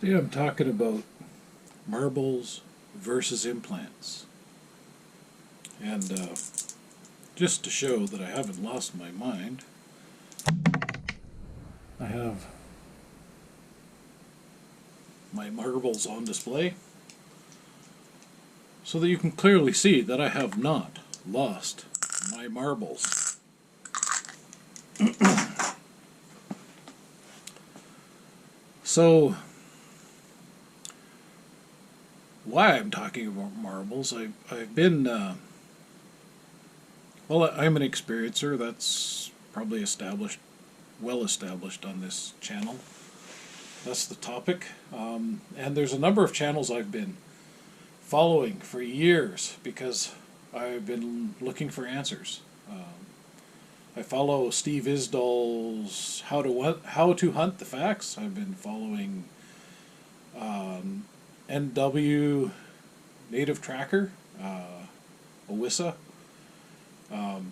Today I'm talking about marbles versus implants. And just to show that I haven't lost my mind, I have my marbles on display so that you can clearly see that I have not lost my marbles. So, why I'm talking about marbles, I've been, well, I'm an experiencer. That's probably well established on this channel. That's the topic. And there's a number of channels I've been following for years because I've been looking for answers. I follow Steve Isdall's How to Hunt the Facts. I've been following NW Native Tracker, Owissa.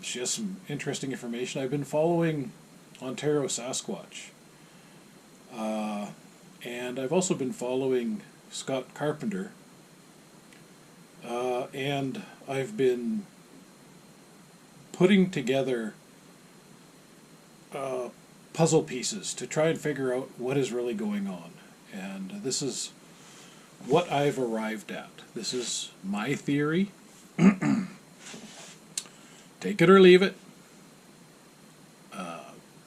She has some interesting information. I've been following Ontario Sasquatch. And I've also been following Scott Carpenter. And I've been putting together puzzle pieces to try and figure out what is really going on. And this is what I've arrived at. This is my theory. Take it or leave it.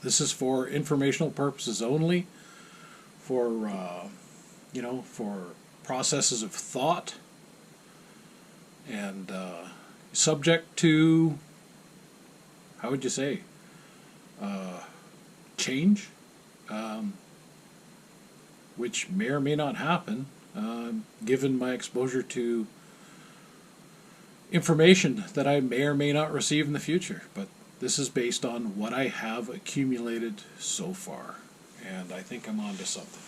This is for informational purposes only, for for processes of thought, and subject to, how would you say, change, which may or may not happen, given my exposure to information that I may or may not receive in the future. But this is based on what I have accumulated so far, and I think I'm onto something.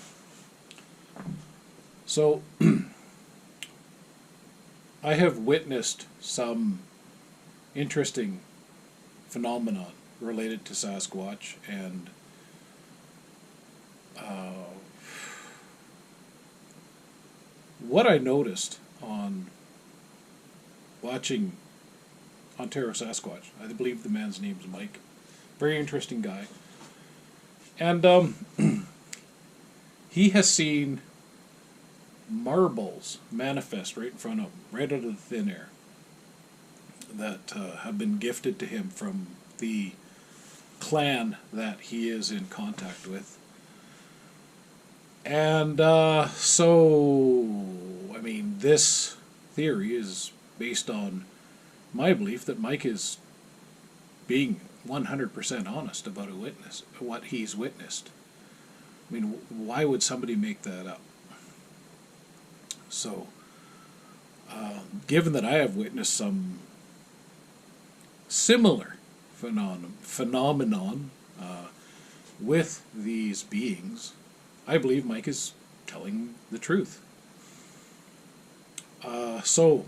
So, I have witnessed some interesting phenomenon related to Sasquatch, and what I noticed on watching Ontario Sasquatch, I believe the man's name's Mike, very interesting guy, and he has seen marbles manifest right in front of him, right out of the thin air, that have been gifted to him from the clan that he is in contact with. And so, I mean, this theory is based on my belief that Mike is being 100% honest about what he's witnessed. I mean, why would somebody make that up? So, given that I have witnessed some similar phenomenon with these beings, I believe Mike is telling the truth. So,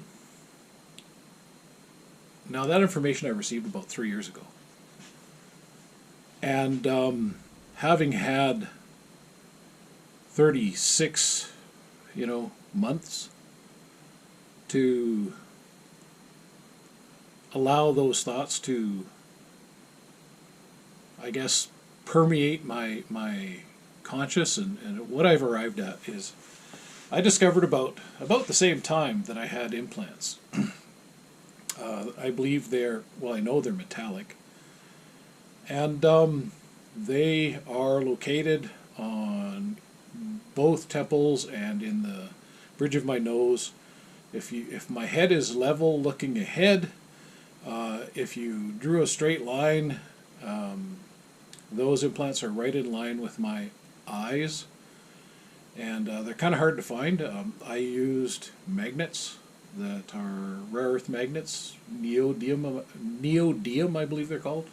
now that information I received about 3 years ago. And having had 36, months to allow those thoughts to, I guess, permeate my conscious, and what I've arrived at is I discovered about the same time that I had implants. I believe I know they're metallic, and they are located on both temples and in the bridge of my nose. If my head is level looking ahead, if you drew a straight line, those implants are right in line with my eyes, and they're kind of hard to find. I used magnets that are rare earth magnets, neodymium, I believe they're called,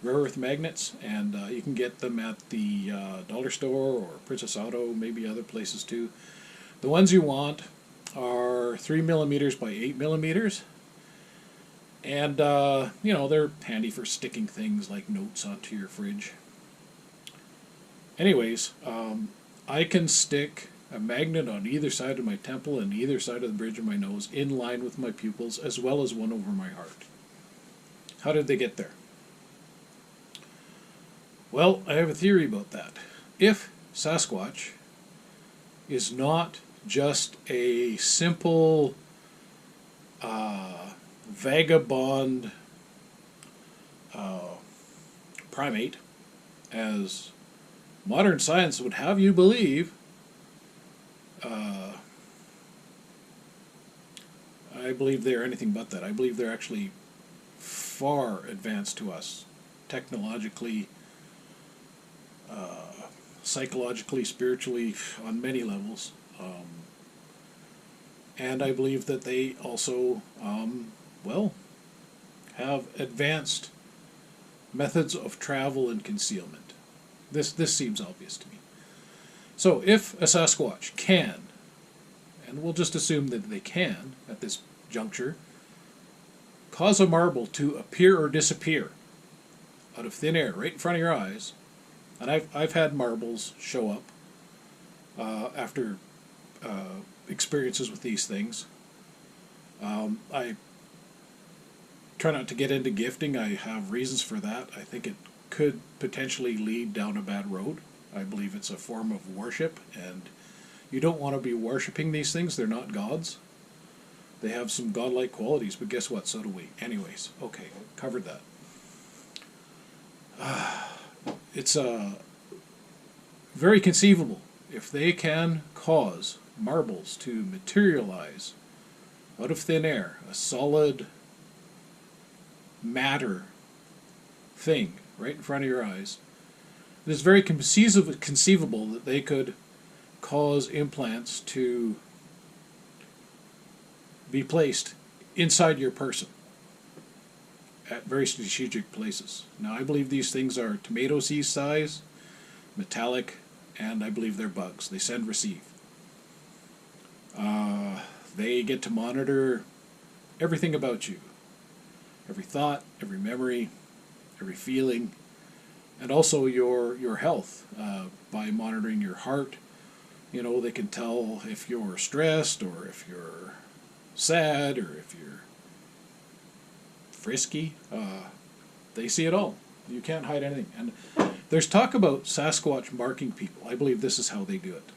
rare earth magnets, and you can get them at the dollar store or Princess Auto, maybe other places too. The ones you want are 3 millimeters by 8 millimeters, and they're handy for sticking things like notes onto your fridge. Anyways, I can stick a magnet on either side of my temple and either side of the bridge of my nose, in line with my pupils, as well as one over my heart. How did they get there? Well, I have a theory about that. If Sasquatch is not just a simple vagabond primate, as modern science would have you believe, I believe they're anything but that. I believe they're actually far advanced to us, technologically, psychologically, spiritually, on many levels. And I believe that they also, have advanced methods of travel and concealment. This seems obvious to me. So if a Sasquatch can, and we'll just assume that they can at this juncture, cause a marble to appear or disappear out of thin air right in front of your eyes, and I've had marbles show up after experiences with these things. I try not to get into gifting. I have reasons for that. I think it could potentially lead down a bad road. I believe it's a form of worship, and you don't want to be worshiping these things. They're not gods. They have some godlike qualities, but guess what? So do we. Anyways, okay, covered that. It's very conceivable if they can cause marbles to materialize out of thin air, a solid matter thing right in front of your eyes. It is very conceivable that they could cause implants to be placed inside your person at very strategic places. Now, I believe these things are tomato seed size, metallic, and I believe they're bugs. They send receive. They get to monitor everything about you. Every thought, every memory, every feeling, and also your health by monitoring your heart. You know, they can tell if you're stressed or if you're sad or if you're frisky. They see it all. You can't hide anything. And there's talk about Sasquatch marking people. I believe this is how they do it.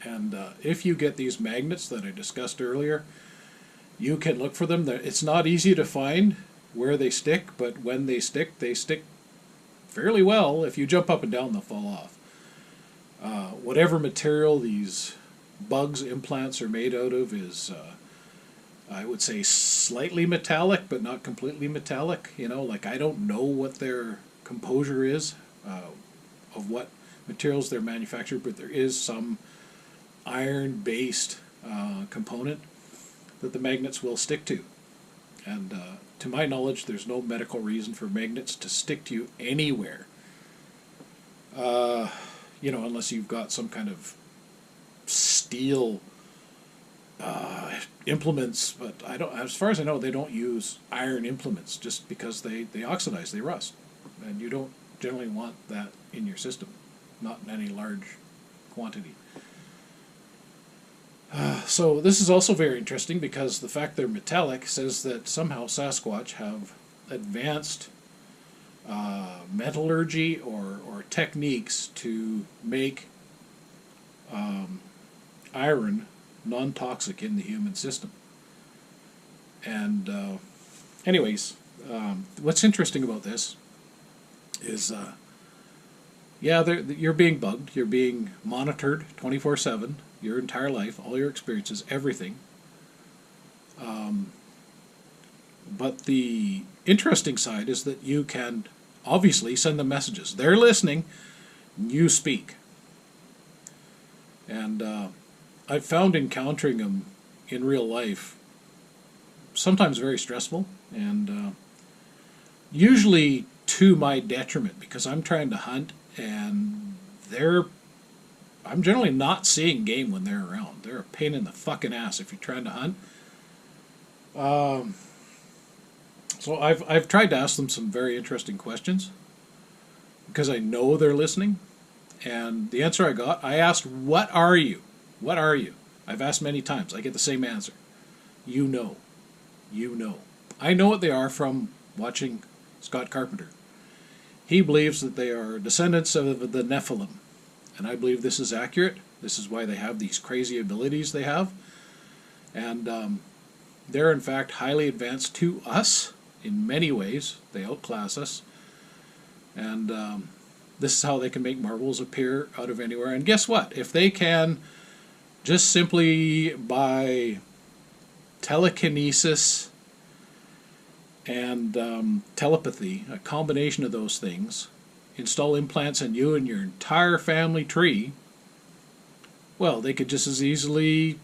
And if you get these magnets that I discussed earlier, you can look for them. It's not easy to find where they stick, but when they stick fairly well. If you jump up and down, they'll fall off. Whatever material these bugs implants are made out of is, I would say, slightly metallic, but not completely metallic. You know, like, I don't know what their composure is, of what materials they're manufactured, but there is some iron-based component that the magnets will stick to. And to my knowledge, there's no medical reason for magnets to stick to you anywhere. You know, unless you've got some kind of steel implements, but I don't. As far as I know, they don't use iron implements just because they oxidize, they rust, and you don't generally want that in your system, not in any large quantity. So this is also very interesting because the fact they're metallic says that somehow Sasquatch have advanced metallurgy or techniques to make iron non-toxic in the human system. And anyways, what's interesting about this is, you're being bugged, you're being monitored 24/7, your entire life, all your experiences, everything. But the interesting side is that you can obviously send them messages. They're listening, you speak. And I've found encountering them in real life sometimes very stressful, and usually to my detriment, because I'm trying to hunt and I'm generally not seeing game when they're around. They're a pain in the fucking ass if you're trying to hunt. So I've tried to ask them some very interesting questions because I know they're listening, And the answer I got, I asked, "What are you? What are you?" I've asked many times. I get the same answer. You know. You know. I know what they are from watching Scott Carpenter. He believes that they are descendants of the Nephilim. And I believe this is accurate. This is why they have these crazy abilities they have. And they're in fact highly advanced to us in many ways. They outclass us. And this is how they can make marvels appear out of anywhere. And guess what? If they can just simply by telekinesis and telepathy, a combination of those things, install implants in you and your entire family tree, well, they could just as easily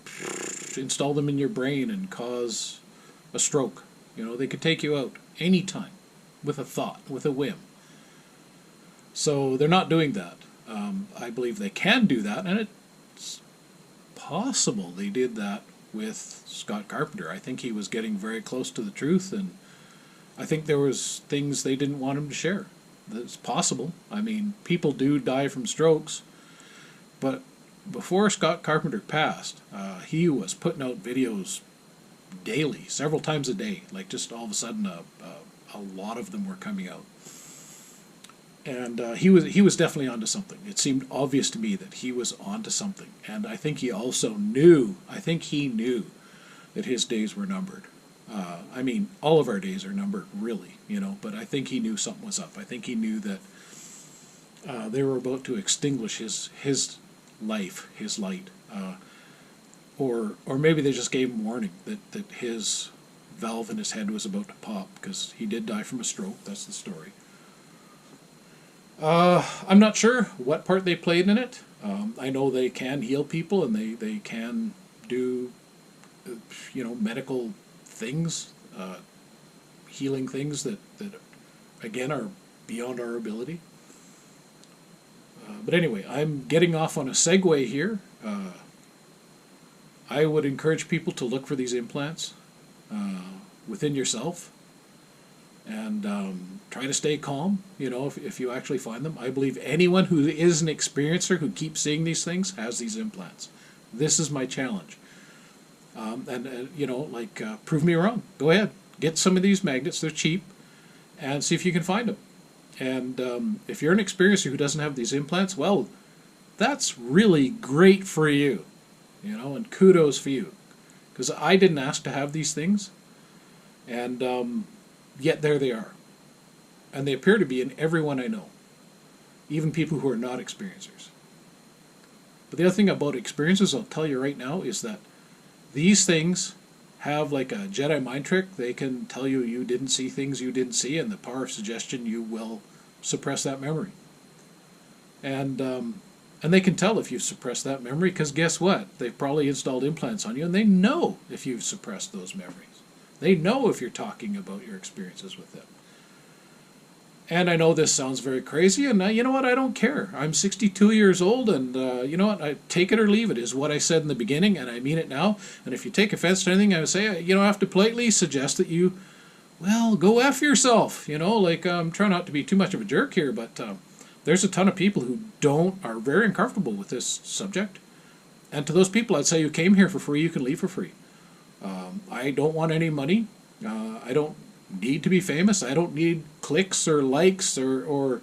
install them in your brain and cause a stroke. You know, they could take you out anytime with a thought, with a whim. So they're not doing that. I believe they can do that, and it's possible they did that with Scott Carpenter. I think he was getting very close to the truth, and I think there was things they didn't want him to share. That's possible. I mean, people do die from strokes, but before Scott Carpenter passed, he was putting out videos daily, several times a day. Like just all of a sudden, a lot of them were coming out. And he was definitely onto something. It seemed obvious to me that he was onto something. And I think he also knew, that his days were numbered. I mean, all of our days are numbered, really, you know, but I think he knew something was up. I think he knew that they were about to extinguish his life, his light. Or maybe they just gave him warning that his valve in his head was about to pop, because he did die from a stroke. That's the story. I'm not sure what part they played in it. I know they can heal people, and they can do, medical things, healing things that again are beyond our ability. But anyway, I'm getting off on a segue here. I would encourage people to look for these implants within yourself, and try to stay calm, if you actually find them. I believe anyone who is an experiencer who keeps seeing these things has these implants. This is my challenge. Prove me wrong. Go ahead. Get some of these magnets. They're cheap. And see if you can find them. And if you're an experiencer who doesn't have these implants, well, that's really great for you. And kudos for you. Because I didn't ask to have these things. And yet there they are. And they appear to be in everyone I know. Even people who are not experiencers. But the other thing about experiencers, I'll tell you right now, is that these things have like a Jedi mind trick. They can tell you didn't see things you didn't see, and the power of suggestion, you will suppress that memory. And they can tell if you've suppressed that memory, because guess what? They've probably installed implants on you, and they know if you've suppressed those memories. They know if you're talking about your experiences with them. And I know this sounds very crazy, and you know what? I don't care. I'm 62 years old, and you know what? I take it or leave it is what I said in the beginning, and I mean it now. And if you take offense to anything I would say, I have to politely suggest that you, go F yourself. I'm trying not to be too much of a jerk here, but there's a ton of people who are very uncomfortable with this subject. And to those people, I'd say you came here for free, you can leave for free. I don't want any money. I don't need to be famous. I don't need clicks or likes or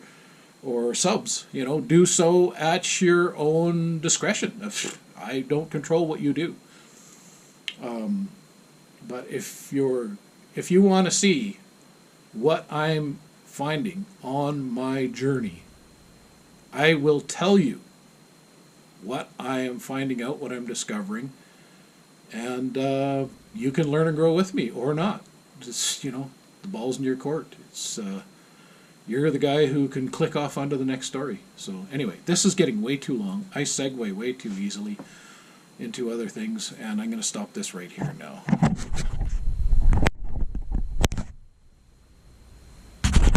subs. Do so at your own discretion. I don't control what you do. But if you want to see what I'm finding on my journey, I will tell you what I am finding out, what I'm discovering, and you can learn and grow with me or not. Just, the ball's in your court. It's you're the guy who can click off onto the next story. So anyway, this is getting way too long. I segue way too easily into other things, and I'm going to stop this right here now.